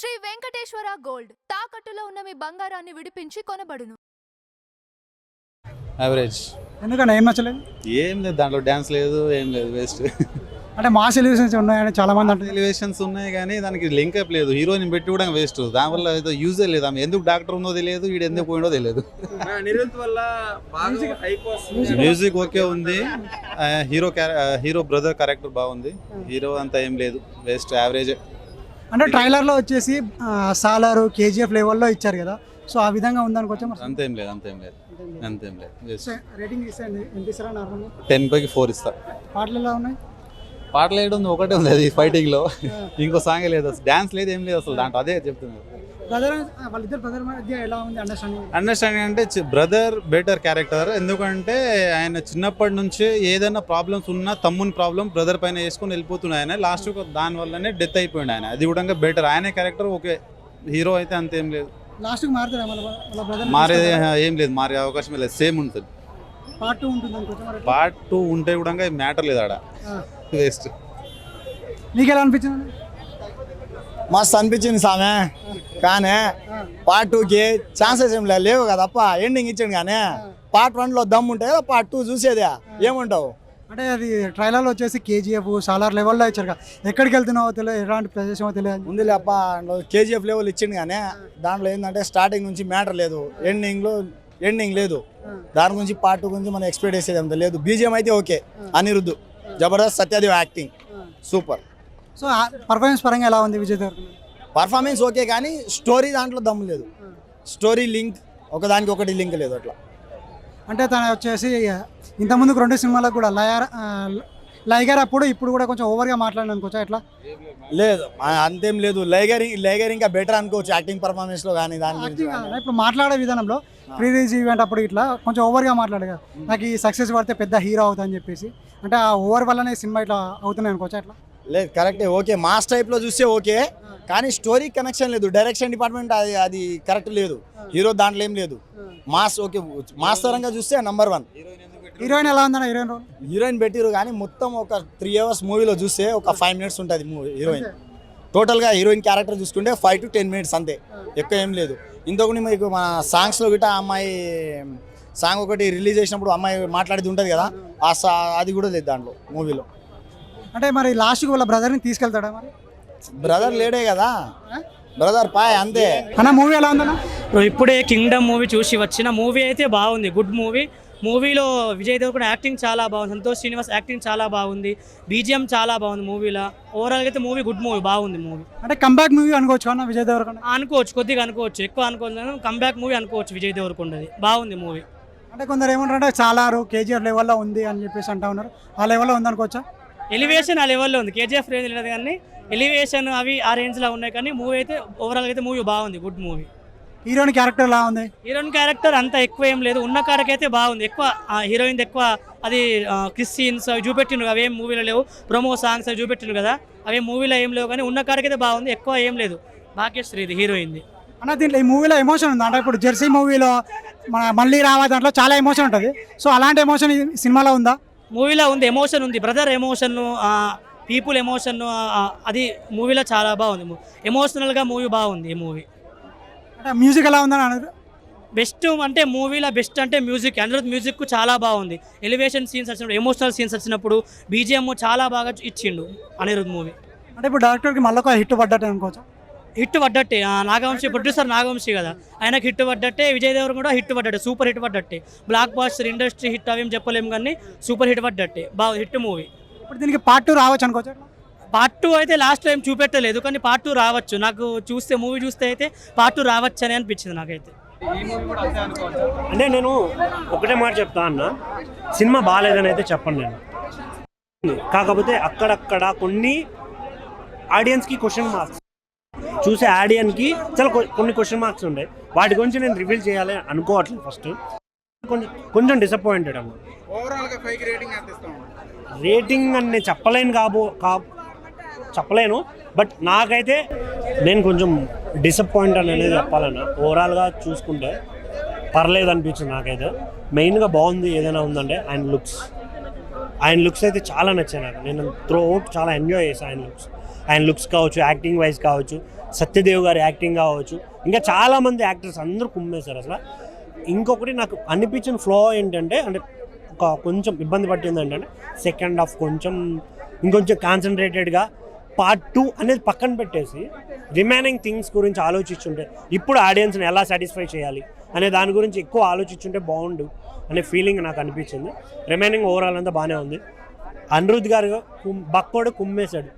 Shri Venkateswara gold తాకట్టులో ఉన్న మీ బంగారాన్ని విడిపించి కొనబడును. యావరేజ్. ఎందుకన్నా ఏం నచ్చలేదు? ఏం లేదు, దాంట్లో డ్యాన్స్ లేదు, ఏం లేదు, వేస్ట్. అంటే మాస్ ఎలివేషన్స్ ఉన్నాయని చాలా మంది అంటారు. ఎలివేషన్స్ ఉన్నాయి కానీ దానికి లింక్ అప్ లేదు. హీరోని పెట్టి కూడా వేస్ట్. దానివల్ల ఏదో యూజే లేదు. ఆమె ఎందుకు డాక్టర్ ఉందో తెలియదు, వీడు ఎందుకు పోయిందో తెలియదు. మ్యూజిక్ ఓకే ఉంది, హీరో బ్రదర్ క్యారెక్టర్ బాగుంది, హీరో అంతా ఏం లేదు, వేస్ట్, యావరేజ్. అంటే ట్రైలర్లో వచ్చేసి సాలారు కేజీఎఫ్ లెవెల్లో ఇచ్చారు కదా, సో ఆ విధంగా ఉందనుకోవచ్చు. అంతేం లేదు. రేటింగ్ ఇస్తాను ఎంత ఇస్తారా? నార్మల్ 10/4 ఇస్తా. పాటలు ఎలా ఉన్నాయి? పాటలు వేయడం ఒకటే ఉంది, అది ఫైటింగ్ లో. ఇంకో సాంగ్ లేదు, అసలు డాన్స్ లేదు, ఏం లేదు అసలు దాంట్లో. అదే చెప్తున్నారు. వాళ్ళిద్దరు బ్రదర్ మధ్య ఎలా ఉంది అండర్స్టాండింగ్ అంటే బ్రదర్ బెటర్ క్యారెక్టర్. ఎందుకంటే ఆయన చిన్నప్పటి నుంచి ఏదైనా ప్రాబ్లమ్స్ ఉన్నా తమ్ముని ప్రాబ్లం బ్రదర్ పైన వేసుకొని వెళ్ళిపోతున్నాయి. ఆయన లాస్ట్ దాని వల్లనే డెత్ అయిపోయింది ఆయన. అది కూడా బెటర్. ఆయన క్యారెక్టర్ ఓకే, హీరో అయితే అంతేం లేదు. లాస్ట్ మారేది ఏం లేదు, మారే అవకాశం లేదు, సేమ్ ఉంటుంది. పార్ట్ 2 ఉంటుంది అనుకోవచ్చు. పార్ట్ 2 ఉంటే కూడా మ్యాటర్ లేదు ఆడ, వేస్ట్. మీకు ఎలా అనిపించింది? మస్తు అనిపించింది సామె, కానీ పార్ట్ 2కి ఛాన్సెస్ ఏం లేవు కదా అప్ప. ఎండింగ్ ఇచ్చాడు కానీ పార్ట్ 1లో దమ్ము ఉంటే కదా పార్ట్ 2 చూసేదే. ఏమంటావు? అంటే అది ట్రైలర్లో వచ్చేసి కేజీఎఫ్ సాలార్ లెవెల్లో ఇచ్చారు కదా, ఎక్కడికి వెళ్తున్నావో తెలియదు, ఎలాంటి ప్రదేశమో తెలియదు. ఉందిలే అప్ప, కేజీఎఫ్ లెవెల్ ఇచ్చింది కానీ దాంట్లో ఏంటంటే స్టార్టింగ్ నుంచి మ్యాటర్ లేదు, ఎండింగ్ లేదు. దాని గురించి పార్ట్ 2 గురించి మనం ఎక్స్పెక్ట్ చేసేది అంత లేదు. బీజిఎం అయితే okay, Anirudh Jabardasth, Satyadev acting super. So performance పరంగా ఎలా ఉంది విజయ్ దేవరకొండ? పర్ఫార్మెన్స్ ఓకే కానీ స్టోరీ దాంట్లో దమ్ము లేదు. స్టోరీ లింక్ ఒకదానికి ఒకటి లింక్ లేదు అట్లా. అంటే తను వచ్చేసి ఇంతకుముందుకు 2 సినిమాలకు కూడా లైగర్ అప్పుడు ఇప్పుడు కూడా కొంచెం ఓవర్గా మాట్లాడిన అనుకోవచ్చా? ఎట్లా లేదు, అంతేం లేదు. లైగర్ ఇంకా బెటర్ అనుకోవచ్చు యాక్టింగ్ పర్ఫార్మెన్స్లో కానీ. దాని ఇప్పుడు మాట్లాడే విధానంలో ప్రీ రిలీజ్ ఈవెంట్ అప్పుడు ఇట్లా కొంచెం ఓవర్గా మాట్లాడగా నాకు ఈ సక్సెస్ పడితే పెద్ద హీరో అవుతా అని చెప్పేసి, అంటే ఆ ఓవర్ వల్లనే సినిమా ఇట్లా అవుతున్నాయి అనుకోవచ్చా? అట్లా లేదు, కరెక్టే, ఓకే. మాస్ టైప్లో చూస్తే ఓకే కానీ స్టోరీ కనెక్షన్ లేదు. డైరెక్షన్ డిపార్ట్మెంట్ అది కరెక్ట్ లేదు. హీరో దాంట్లో ఏం లేదు. మాస్ ఓకే, మాస్ తరంగా చూస్తే నెంబర్ 1. హీరోయిన్ ఎలా ఉందన్న? హీరోయిన్ పెట్టిరు కానీ మొత్తం ఒక 3 hours మూవీలో చూస్తే ఒక 5 minutes ఉంటుంది మూవీ. హీరోయిన్ టోటల్గా హీరోయిన్ క్యారెక్టర్ చూసుకుంటే 5 to 10 minutes అంతే, ఎక్కువ ఏం లేదు. ఇంతకుముందు మీకు మన సాంగ్స్లో గిట్ట అమ్మాయి సాంగ్ ఒకటి రిలీజ్ చేసినప్పుడు అమ్మాయి మాట్లాడేది ఉంటుంది కదా, అది కూడా లేదు దాంట్లో మూవీలో. అంటే మరి లాస్ట్కి వాళ్ళ బ్రదర్ని తీసుకెళ్తాడా? మరి బ్రదర్ లేడే కదా, బ్రదర్ పాయ్ అంతే. అన్న మూవీ ఎలా ఉందన్న? ఇప్పుడే కింగ్డమ్ మూవీ చూసి వచ్చిన మూవీ అయితే బాగుంది, గుడ్ మూవీ. మూవీలో విజయ్ దేవరకొండ యాక్టింగ్ చాలా బాగుంది, సంతోష్ శ్రీనివాస్ యాక్టింగ్ చాలా బాగుంది, బీజిఎం చాలా బాగుంది మూవీలో. ఓవరాల్గా అయితే మూవీ గుడ్ మూవీ, బాగుంది మూవీ. అంటే కంబ్యాక్ మూవీ అనుకోవచ్చు అన్న విజయ్ దేవరకొండ? అనుకోవచ్చు, కొద్దిగా అనుకోవచ్చు, ఎక్కువ అనుకోవచ్చు. కంబ్యాక్ మూవీ అనుకోవచ్చు విజయ్ దేవరకొండది, బాగుంది మూవీ. అంటే కొందరు ఏమంటారంటే చాలారు కేజీఎఫ్ లెవెల్లో ఉంది అని చెప్పేసి అంటా ఉన్నారు, ఆ లెవెల్లో ఉంది అనుకోవచ్చా? ఎలివేషన్ ఆ లెవెల్లో ఉంది, కేజీఎఫ్ రేంజ్ లేదు కానీ ఎలివేషన్ అవి ఆ రేంజ్లో ఉన్నాయి. కానీ మూవీ అయితే ఓవరాల్గా అయితే మూవీ బాగుంది, గుడ్ మూవీ. హీరోయిన్ క్యారెక్టర్ ఎలా ఉంది? హీరోయిన్ క్యారెక్టర్ అంత ఎక్కువ ఏం లేదు, ఉన్న కాడకైతే బాగుంది. ఎక్కువ హీరోయిన్ ఎక్కువ అది కిస్ సీన్స్ అవి చూపెట్టిండు, అవేం మూవీలో లేవు. ప్రమో సాంగ్స్ అవి చూపెట్టిండు కదా, అవే మూవీలో ఏం లేవు. కానీ ఉన్న కాడకైతే బాగుంది, ఎక్కువ ఏం లేదు. భాగ్యశ్రీది హీరోయిన్ది. అన్న దీంట్లో ఈ మూవీలో ఎమోషన్ ఉంది. అంటే ఇప్పుడు జెర్సీ మూవీలో మన మళ్ళీ రావా దాంట్లో చాలా ఎమోషన్ ఉంటుంది, సో అలాంటి ఎమోషన్ ఈ సినిమాలో ఉందా? మూవీలో ఉంది, ఎమోషన్ ఉంది. బ్రదర్ ఎమోషన్, పీపుల్ ఎమోషన్, అది మూవీలో చాలా బాగుంది. ఎమోషనల్గా మూవీ బాగుంది ఈ మూవీ. అంటే మ్యూజిక్ ఎలా ఉందని అన్నారు? బెస్ట్ అంటే మూవీలో బెస్ట్ అంటే మ్యూజిక్. అనిరుద్ధ్ మ్యూజిక్ చాలా బాగుంది. ఎలివేషన్ సీన్స్ వచ్చినప్పుడు, ఎమోషనల్ సీన్స్ వచ్చినప్పుడు బీజిఎం చాలా బాగా ఇచ్చిండు అనిరుద్ధ్ మూవీ. అంటే ఇప్పుడు డైరెక్టర్కి మళ్ళీ ఒక హిట్ పడ్డట్టు అనుకోవచ్చు? హిట్ పడ్డట్టే, నాగవంశీ ప్రొడ్యూసర్ నాగవంశీ కదా, ఆయనకు హిట్ పడ్డట్టే. విజయ్ దేవరకొండ కూడా హిట్ పడ్డట్టే, సూపర్ హిట్ పడ్డట్టే. బ్లాక్ బాస్టర్ ఇండస్ట్రీ హిట్ అవేం చెప్పలేము కానీ సూపర్ హిట్ పడ్డట్టే, బాగా హిట్ మూవీ. ఇప్పుడు దీనికి పార్ట్ 2 రావచ్చు అనుకోవచ్చు? పార్ట్ 2 అయితే లాస్ట్ టైం చూపెట్టలేదు కానీ పార్ట్ 2 రావచ్చు. నాకు చూస్తే మూవీ చూస్తే అయితే పార్ట్ 2 రావచ్చు అని అనిపించింది నాకైతే. అంటే నేను ఒకటే మాట చెప్తా అన్న, సినిమా బాగాలేదని అయితే చెప్పను నేను. కాకపోతే అక్కడక్కడ కొన్ని ఆడియన్స్కి క్వశ్చన్ మార్క్స్, చూసే ఆడియన్కి చాలా కొన్ని క్వశ్చన్ మార్క్స్ ఉంటాయి. వాటి గురించి నేను రివీల్ చేయాలి అనుకోవట్లేదు. ఫస్ట్ కొంచెం డిసప్పాయింటెడ్ అన్న. రేటింగ్ అని నేను చెప్పలేను, బట్ నాకైతే నేను కొంచెం డిసప్పాయింట్ అనేది చెప్పాలన్నా. ఓవరాల్గా చూసుకుంటే పర్లేదు అనిపించింది నాకైతే. మెయిన్గా బాగుంది ఏదైనా ఉందంటే ఆయన లుక్స్ అయితే చాలా నచ్చాయి నాకు. నేను త్రూ అవుట్ చాలా ఎంజాయ్ చేశాను ఆయన లుక్స్ కావచ్చు, యాక్టింగ్ వైజ్ కావచ్చు, సత్యదేవ్ గారి యాక్టింగ్ కావచ్చు, ఇంకా చాలామంది యాక్టర్స్ అందరూ కుమ్మేశారు అసలు. ఇంకొకటి నాకు అనిపించిన ఫ్లో ఏంటంటే, అంటే కొంచెం ఇబ్బంది పట్టింది ఏంటంటే సెకండ్ హాఫ్ ఇంకొంచెం కాన్సన్ట్రేటెడ్గా పార్ట్ 2 అనేది పక్కన పెట్టేసి రిమైనింగ్ థింగ్స్ గురించి ఆలోచించుంటే, ఇప్పుడు ఆడియన్స్ని ఎలా సాటిస్ఫై చేయాలి అనే దాని గురించి ఎక్కువ ఆలోచించుంటే బాగుండు అనే ఫీలింగ్ నాకు అనిపించింది. రిమైనింగ్ ఓవరాల్ అంతా బాగానే ఉంది. అనిరుద్ధ్ గారు బక్కోడు కుమ్మేశాడు.